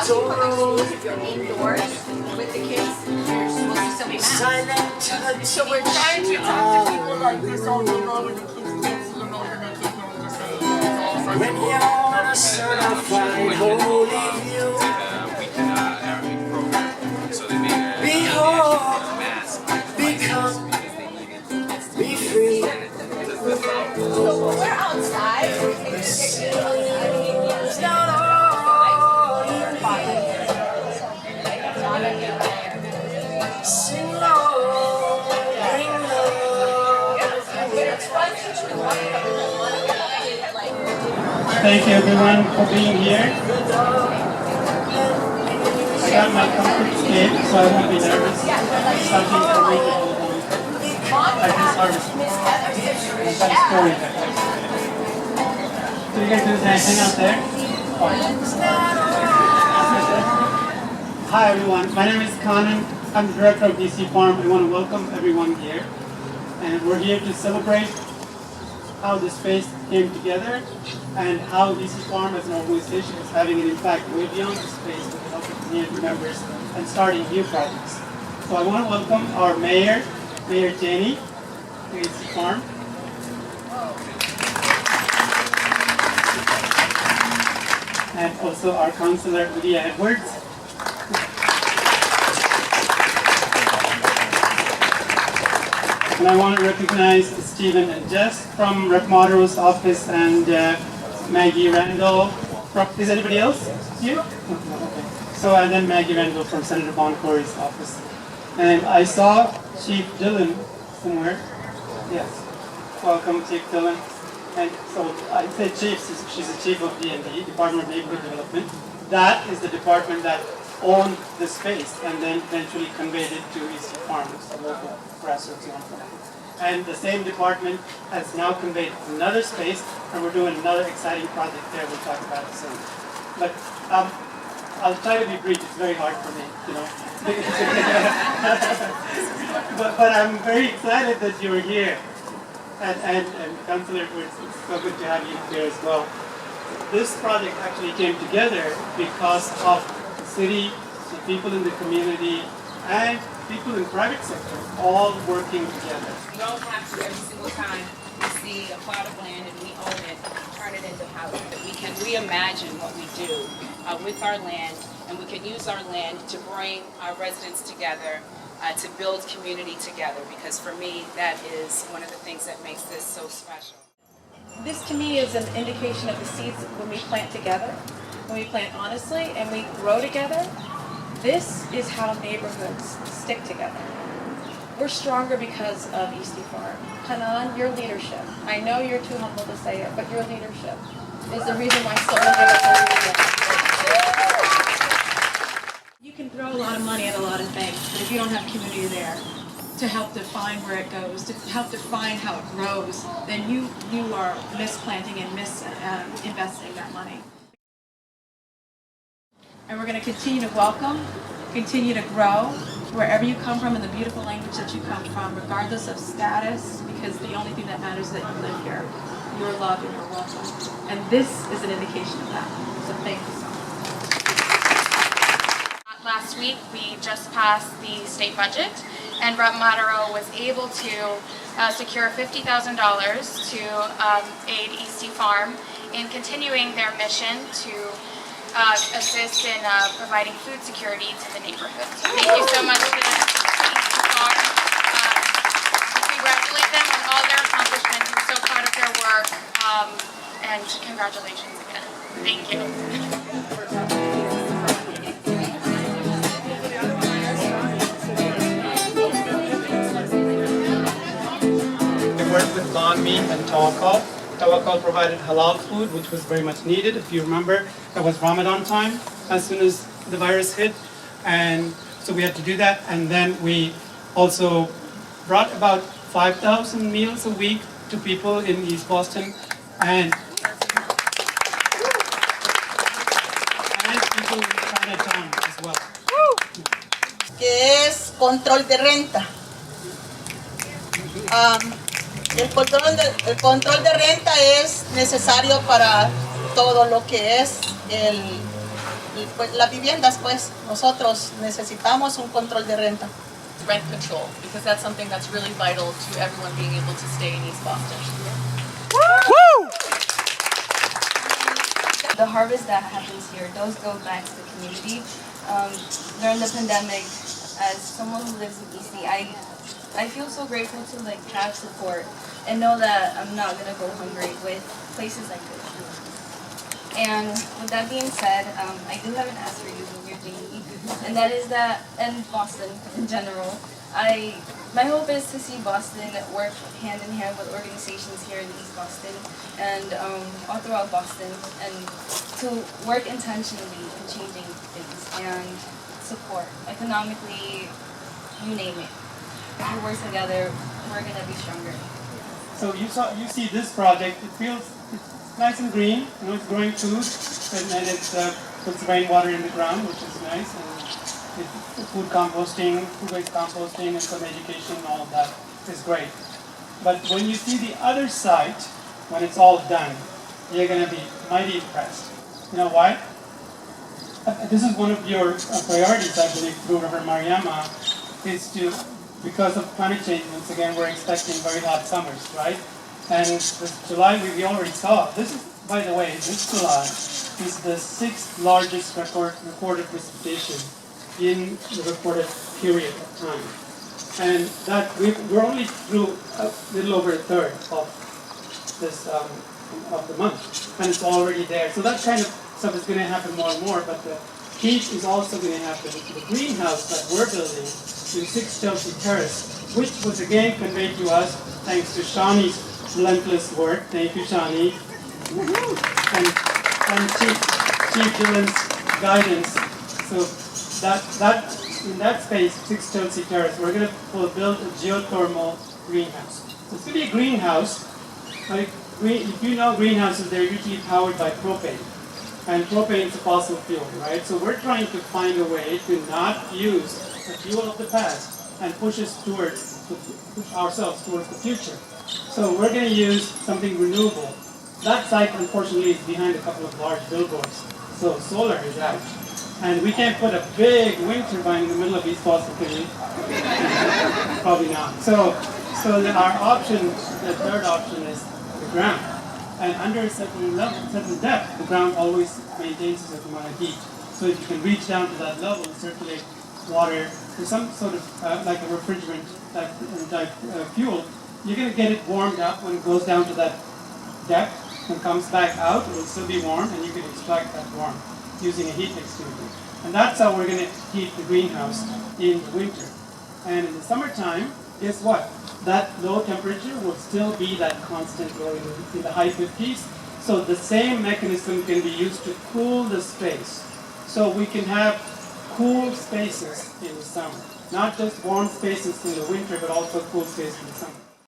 So if you're indoors with the kids, you're supposed to still be masked. So we're trying to talk to people like this all day long when the kids can't see remote and they can't know just say when you're on a certified holy view, behold, become, be free. So when we're outside, it's not all. Sing low, bring love. Thank you everyone for being here. I got my comfort escape, so I won't be nervous. Something to read like this harvest. I've got a story. So you guys just hang out there. Hi everyone, my name is Kanan. I'm the director of Eastie Farm. I want to welcome everyone here. And we're here to celebrate how this space came together and how Eastie Farm as an organization is having an impact way beyond the space with the help of community members and starting new projects. So I want to welcome our mayor, Mayor Janey, to Eastie Farm. And also our Councilor, Lydia. And I want to recognize Stephen and Jess from Rep. Modero's office and Maggie Randall. Is anybody else here? Okay. So, and then Maggie Randall from Senator Boncory's office. And I saw Chief Dillon somewhere. Yes. Welcome, Chief Dillon. And so I said chief, she's the chief of D&D, Department of Neighborhood Development. That is the department that owned the space and then eventually conveyed it to Eastie Farm, which is a local grassroots nonprofit. And the same department has now conveyed another space, and we're doing another exciting project there we'll talk about it soon. But I'll try to be brief, it's very hard for me, you know. but I'm very excited that you were here. And Councilor, it's so good to have you here as well. This project actually came together because of the city, the people in the community, and people in the private sector all working together. We don't have to every single time we see a plot of land and we own it, turn it into housing. That we can reimagine what we do with our land, and we can use our land to bring our residents together, to build community together, because for me that is one of the things that makes this so special. This to me is an indication of the seeds when we plant together, when we plant honestly and we grow together. This is how neighborhoods stick together. We're stronger because of Eastie Farm. Hanan, your leadership. I know you're too humble to say it, but your leadership is the reason why so many of us are leading. You can throw a lot of money at a lot of things, but if you don't have community there to help define where it goes, to help define how it grows, then you are misplanting and misinvesting that money. And we're going to continue to welcome, continue to grow, wherever you come from in the beautiful language that you come from, regardless of status, because the only thing that matters is that you live here. You're loved and you're welcome. And this is an indication of that. So thank you so much. Last week, we just passed the state budget, and Rep. Mataro was able to secure $50,000 to aid Eastie Farm in continuing their mission to assist in providing food security to the neighborhood. So thank you so much to the Eastie Farm. Congratulate them on all their accomplishments. I'm so proud of their work, and congratulations again. Thank you. Worked with Lawn Meat and Tawakal. Tawakal provided halal food, which was very much needed. If you remember, that was Ramadan time as soon as the virus hit. And so we had to do that. And then we also brought about 5,000 meals a week to people in East Boston. And people in Chinatown as well. Que es control de renta. El control de renta es necesario para todo lo que es las viviendas, pues nosotros necesitamos un control de renta. Rent control, because that's something that's really vital to everyone being able to stay in East Boston. Woo! The harvest that happens here does go back to the community. During the pandemic, as someone who lives in Eastie, I feel so grateful to have support and know that I'm not gonna go hungry with places like this. And with that being said, I do have an ask for you, Janey, and that is that, and Boston in general, my hope is to see Boston work hand in hand with organizations here in East Boston and all throughout Boston, and to work intentionally in changing things and support economically, you name it. If we work together, we're gonna be stronger. So you see this project, it feels nice and green, it's growing food, and it puts rainwater in the ground, which is nice, and food composting, food-based composting, and some education, all of that is great. But when you see the other side, when it's all done, you're going to be mighty impressed. You know why? This is one of your priorities, I believe, through Reverend Mariama, is to, because of climate change, once again, we're expecting very hot summers, right? And this July, we already saw, this is, by the way, this July is the 6th largest recorded precipitation in the recorded period of time. And that we're only through a little over a third of this of the month, and it's already there. So that kind of stuff is going to happen more and more, but the heat is also going to happen. The greenhouse that we're building in 6 Chelsea Terrace, which was again conveyed to us thanks to Shani's relentless work. Thank you, Shani. And Chief Dylan's guidance. So that in that space, 6 Chelsea Terrace, we're going to build a geothermal greenhouse. So it's going to be a greenhouse. If you know greenhouses, they're usually powered by propane. And propane is a fossil fuel, right? So we're trying to find a way to not use the fuel of the past and push ourselves towards the future. So we're going to use something renewable. That site, unfortunately, is behind a couple of large billboards. So solar is out. And we can't put a big wind turbine in the middle of East Boston, can we? Probably not. So our option, the third option, is the ground. And under a certain level, certain depth, the ground always maintains a certain amount of heat. So if you can reach down to that level and circulate water to some sort of like a refrigerant type fuel, you're going to get it warmed up when it goes down to that depth and comes back out. It will still be warm, and you can extract that warmth using a heat exchanger. And that's how we're going to heat the greenhouse in the winter. And in the summertime, guess what? That low temperature will still be that constant low in the high 50s. So the same mechanism can be used to cool the space. So we can have cool spaces in the summer. Not just warm spaces in the winter, but also cool spaces in the summer.